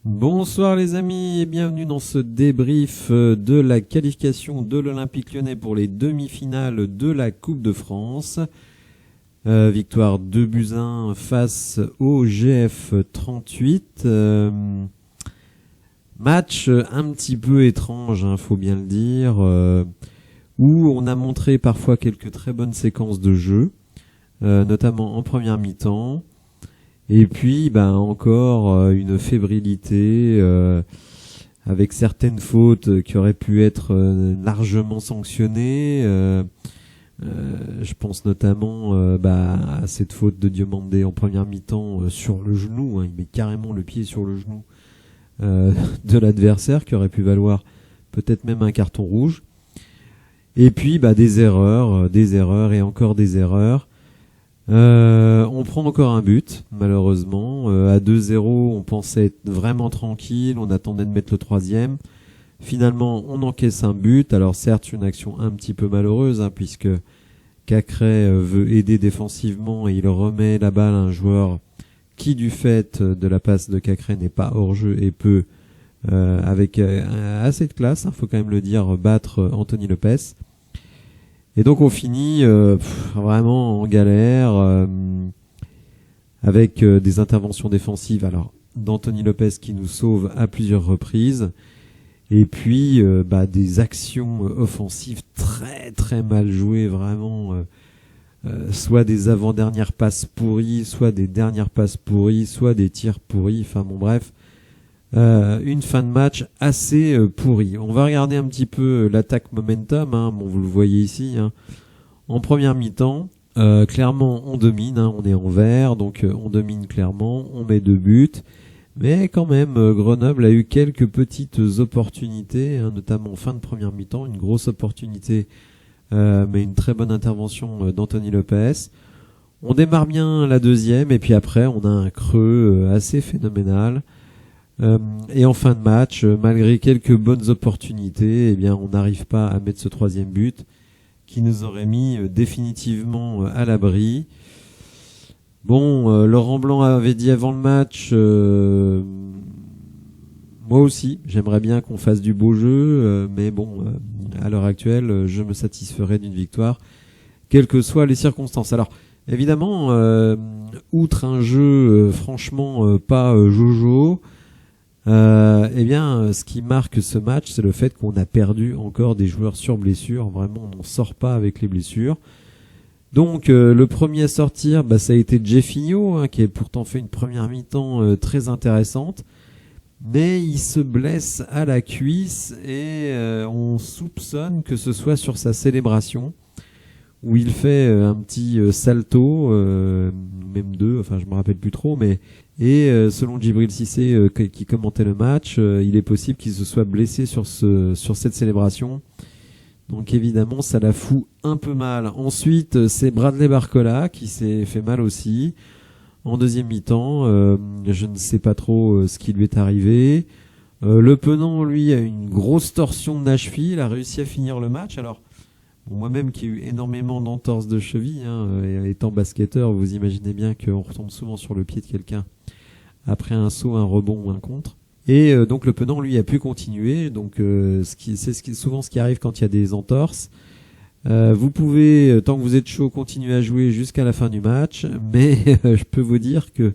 Bonsoir les amis et bienvenue dans ce débrief de la qualification de l'Olympique Lyonnais pour les demi-finales de la Coupe de France. Victoire 2-1 face au GF 38. Match un petit peu étrange, faut bien le dire, où on a montré parfois quelques très bonnes séquences de jeu, notamment en première mi-temps. Et puis, encore une fébrilité avec certaines fautes qui auraient pu être largement sanctionnées. Je pense notamment à cette faute de Diomandé en première mi-temps sur le genou. Il met carrément le pied sur le genou de l'adversaire, qui aurait pu valoir peut-être même un carton rouge. Et puis, des erreurs et encore des erreurs. On prend encore un but, malheureusement. À 2-0, on pensait être vraiment tranquille, on attendait de mettre le troisième. Finalement, on encaisse un but. Alors certes, une action un petit peu malheureuse, puisque Cacré veut aider défensivement et il remet la balle à un joueur qui, du fait de la passe de Cacré, n'est pas hors jeu et peut, avec assez de classe, faut quand même le dire, battre Anthony Lopez. Et donc on finit vraiment en galère avec des interventions défensives d'Anthony Lopez qui nous sauve à plusieurs reprises, et puis des actions offensives très très mal jouées, vraiment soit des avant-dernières passes pourries, soit des dernières passes pourries, soit des tirs pourris, bref, une fin de match assez pourrie. On va regarder un petit peu l'attaque momentum, vous le voyez ici, en première mi-temps, clairement on domine, on est en vert, donc on domine clairement, on met 2 buts, mais quand même Grenoble a eu quelques petites opportunités, notamment en fin de première mi-temps, une grosse opportunité, mais une très bonne intervention d'Anthony Lopez. On démarre bien la deuxième, et puis après on a un creux assez phénoménal. Et en fin de match, malgré quelques bonnes opportunités, on n'arrive pas à mettre ce troisième but qui nous aurait mis définitivement à l'abri. Laurent Blanc avait dit avant le match, moi aussi, j'aimerais bien qu'on fasse du beau jeu, mais à l'heure actuelle, je me satisferais d'une victoire, quelles que soient les circonstances. Alors, évidemment, outre un jeu franchement pas jojo, ce qui marque ce match, c'est le fait qu'on a perdu encore des joueurs sur blessure. Vraiment, on n'en sort pas avec les blessures. Donc, le premier à sortir, ça a été Jeffinho, qui a pourtant fait une première mi-temps très intéressante. Mais il se blesse à la cuisse et on soupçonne que ce soit sur sa célébration, où il fait un petit salto, même 2, je me rappelle plus trop, et selon Djibril Cissé qui commentait le match, il est possible qu'il se soit blessé sur cette célébration. Donc évidemment, ça la fout un peu mal. Ensuite, c'est Bradley Barcola qui s'est fait mal aussi en deuxième mi-temps. Je ne sais pas trop ce qui lui est arrivé. Le Penant, lui, a une grosse torsion de la-cheville. Il a réussi à finir le match. Alors, moi-même qui ai eu énormément d'entorses de cheville, et étant basketteur, vous imaginez bien qu'on retombe souvent sur le pied de quelqu'un après un saut, un rebond ou un contre. Et donc le Penant, lui, a pu continuer. Donc souvent ce qui arrive quand il y a des entorses. Vous pouvez, tant que vous êtes chaud, continuer à jouer jusqu'à la fin du match, mais je peux vous dire que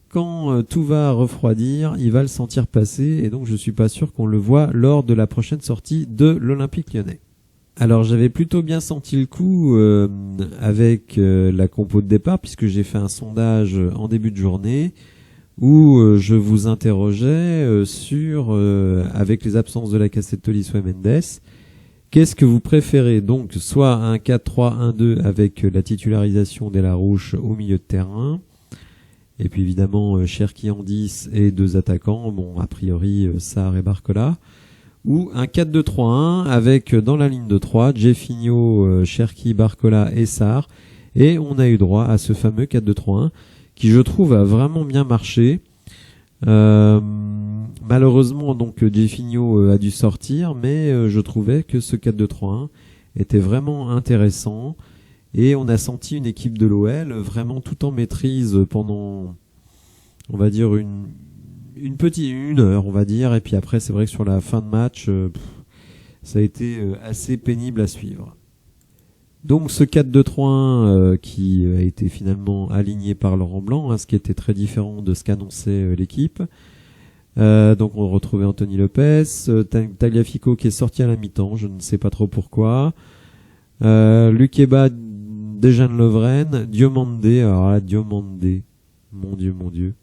quand tout va refroidir, il va le sentir passer, et donc je suis pas sûr qu'on le voit lors de la prochaine sortie de l'Olympique Lyonnais. Alors j'avais plutôt bien senti le coup avec la compo de départ, puisque j'ai fait un sondage en début de journée où je vous interrogeais sur, avec les absences de Lacazette, Tolisso et Mendes, qu'est-ce que vous préférez? Donc soit un 4-3-1-2 avec la titularisation d'Elarouche au milieu de terrain, et puis évidemment Cherki en 10 et 2 attaquants, a priori Sarr et Barcola, ou un 4-2-3-1 avec dans la ligne de 3 Jeffinho, Cherki, Barcola et Sarr, et on a eu droit à ce fameux 4-2-3-1 qui, je trouve, a vraiment bien marché. Malheureusement, donc Jeffinho a dû sortir, mais je trouvais que ce 4-2-3-1 était vraiment intéressant, et on a senti une équipe de l'OL vraiment tout en maîtrise pendant, on va dire, une heure, on va dire. Et puis après, c'est vrai que sur la fin de match, ça a été assez pénible à suivre. Donc ce 4-2-3-1 qui a été finalement aligné par Laurent Blanc, ce qui était très différent de ce qu'annonçait l'équipe. Donc on retrouvait Anthony Lopez, Tagliafico qui est sorti à la mi-temps, je ne sais pas trop pourquoi. Lukeba, Dejan Lovren, Diomandé, alors là Diomandé, mon Dieu.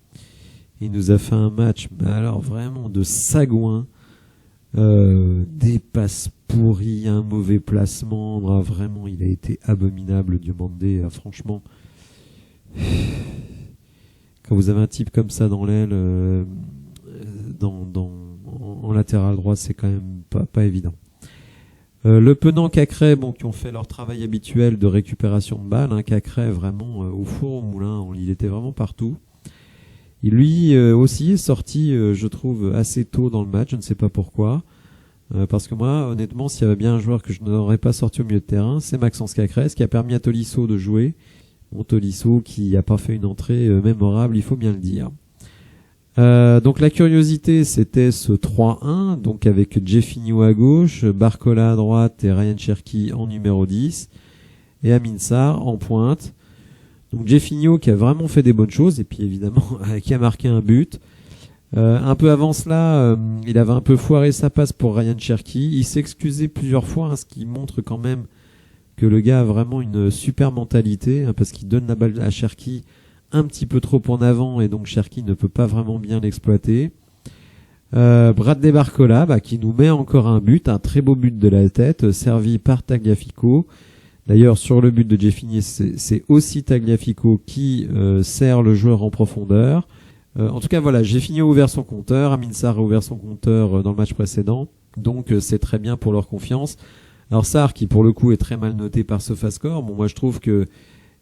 Il nous a fait un match, mais alors vraiment de sagouin, des passes pourries, un mauvais placement, vraiment il a été abominable Diomandé, franchement. Quand vous avez un type comme ça dans l'aile, en latéral droit, c'est quand même pas évident. Le Penang Cacré, qui ont fait leur travail habituel de récupération de balles, Cacré vraiment au four au moulin, il était vraiment partout. Il lui aussi est sorti, je trouve, assez tôt dans le match, je ne sais pas pourquoi. Parce que moi, honnêtement, s'il y avait bien un joueur que je n'aurais pas sorti au milieu de terrain, c'est Maxence Cacré, ce qui a permis à Tolisso de jouer. Tolisso qui n'a pas fait une entrée mémorable, il faut bien le dire. Donc la curiosité, c'était ce 3-1, donc avec Jeffinho à gauche, Barcola à droite et Ryan Cherki en numéro 10, et Amin Sarr en pointe. Donc Jeffinho qui a vraiment fait des bonnes choses, et puis évidemment qui a marqué un but. Un peu avant cela, il avait un peu foiré sa passe pour Ryan Cherki. Il s'est excusé plusieurs fois, ce qui montre quand même que le gars a vraiment une super mentalité, parce qu'il donne la balle à Cherki un petit peu trop en avant, et donc Cherki ne peut pas vraiment bien l'exploiter. Bradley Barcola, qui nous met encore un but, un très beau but de la tête, servi par Tagliafico. D'ailleurs, sur le but de Jeffinho, c'est aussi Tagliafico qui sert le joueur en profondeur. En tout cas, voilà, Jeffinho a ouvert son compteur, Amin Sarr a ouvert son compteur dans le match précédent, donc c'est très bien pour leur confiance. Alors Sarr, qui pour le coup est très mal noté par SofaScore, moi je trouve que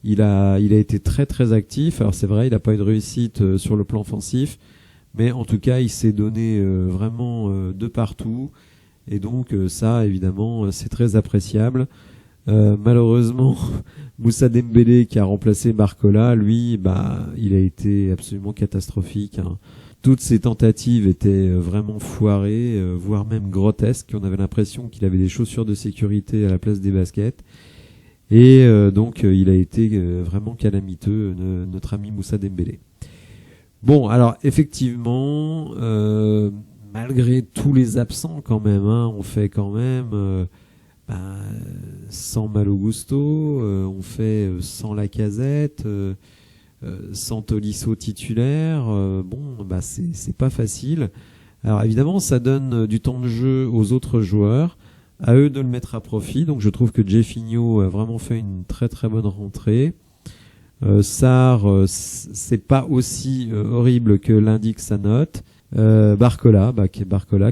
il a été très très actif. Alors c'est vrai, il n'a pas eu de réussite sur le plan offensif, mais en tout cas il s'est donné vraiment de partout, et donc ça évidemment c'est très appréciable. Malheureusement, Moussa Dembélé qui a remplacé Barcola, lui, il a été absolument catastrophique. Toutes ses tentatives étaient vraiment foirées, voire même grotesques. On avait l'impression qu'il avait des chaussures de sécurité à la place des baskets. Et donc il a été vraiment calamiteux, notre ami Moussa Dembélé. Bon, alors effectivement, malgré tous les absents quand même, on fait quand même sans Malo Gusto, on fait sans Lacazette, sans Tolisso titulaire. C'est pas facile. Alors évidemment, ça donne du temps de jeu aux autres joueurs, à eux de le mettre à profit. Donc je trouve que Jeffinho a vraiment fait une très très bonne rentrée. Sarr, c'est pas aussi horrible que l'indique sa note. Barcola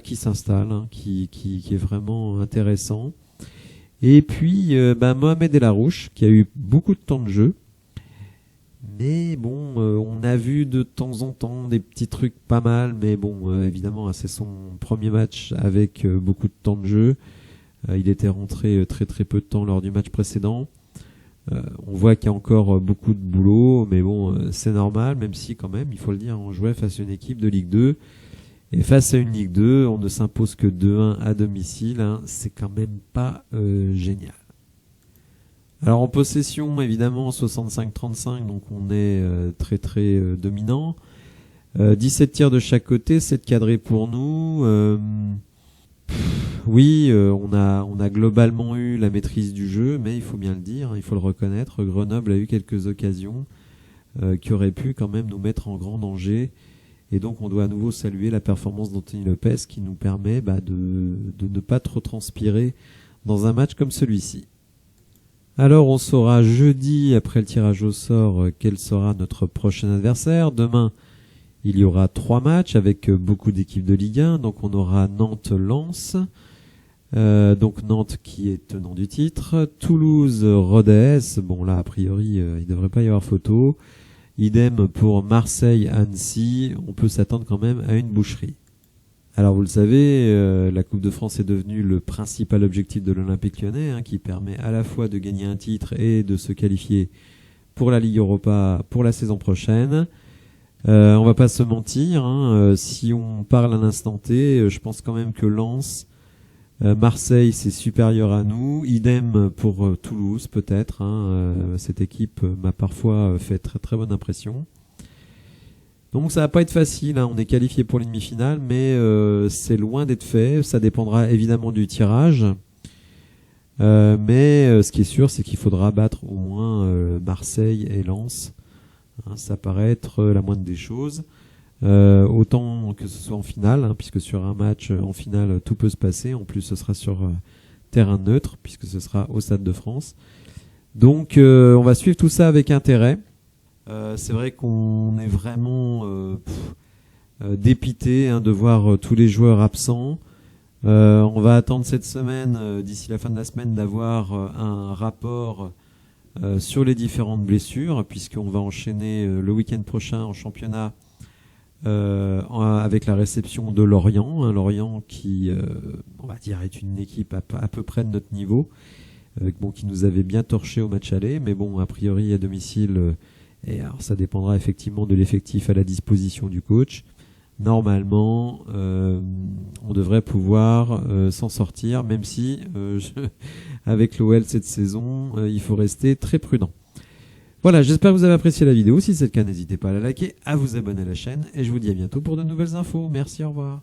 qui s'installe, qui est vraiment intéressant. Et puis Mohamed El Arouche qui a eu beaucoup de temps de jeu. Mais on a vu de temps en temps des petits trucs pas mal, mais évidemment c'est son premier match avec beaucoup de temps de jeu. Il était rentré très très peu de temps lors du match précédent. On voit qu'il y a encore beaucoup de boulot, mais c'est normal, même si quand même, il faut le dire, on jouait face à une équipe de Ligue 2. Et face à une Ligue 2, on ne s'impose que 2-1 à domicile, c'est quand même pas génial. Alors en possession, évidemment, 65-35, donc on est très très dominant. 17 tirs de chaque côté, 7 cadrés pour nous. On a globalement eu la maîtrise du jeu, mais il faut bien le dire, il faut le reconnaître, Grenoble a eu quelques occasions qui auraient pu quand même nous mettre en grand danger. Et donc on doit à nouveau saluer la performance d'Anthony Lopez qui nous permet de ne pas trop transpirer dans un match comme celui-ci. Alors on saura jeudi, après le tirage au sort, quel sera notre prochain adversaire. Demain, il y aura 3 matchs avec beaucoup d'équipes de Ligue 1. Donc on aura Nantes-Lens, donc Nantes qui est tenant du titre, Toulouse-Rodez, là a priori il ne devrait pas y avoir photo. Idem pour Marseille-Annecy, on peut s'attendre quand même à une boucherie. Alors vous le savez, la Coupe de France est devenue le principal objectif de l'Olympique Lyonnais, qui permet à la fois de gagner un titre et de se qualifier pour la Ligue Europa pour la saison prochaine. On va pas se mentir, hein, si on parle à l'instant T, je pense quand même que Lens, Marseille, c'est supérieur à nous. Idem pour Toulouse, peut-être. Cette équipe m'a parfois fait très très bonne impression. Donc ça va pas être facile. On est qualifié pour les demi-finales, mais c'est loin d'être fait. Ça dépendra évidemment du tirage. Mais ce qui est sûr, c'est qu'il faudra battre au moins Marseille et Lens. Ça paraît être la moindre des choses. Autant que ce soit en finale, puisque sur un match en finale tout peut se passer. En plus ce sera sur terrain neutre, puisque ce sera au Stade de France. Donc on va suivre tout ça avec intérêt. C'est vrai qu'on est vraiment dépité de voir tous les joueurs absents. On va attendre cette semaine, d'ici la fin de la semaine, d'avoir un rapport sur les différentes blessures, puisqu'on va enchaîner le week-end prochain en championnat avec la réception de Lorient. Lorient qui, on va dire, est une équipe à peu près de notre niveau, qui nous avait bien torché au match aller, mais bon, a priori à domicile, et alors ça dépendra effectivement de l'effectif à la disposition du coach. Normalement, on devrait pouvoir s'en sortir, même si avec l'OL cette saison, il faut rester très prudent. Voilà, j'espère que vous avez apprécié la vidéo. Si c'est le cas, n'hésitez pas à la liker, à vous abonner à la chaîne, et je vous dis à bientôt pour de nouvelles infos. Merci, au revoir.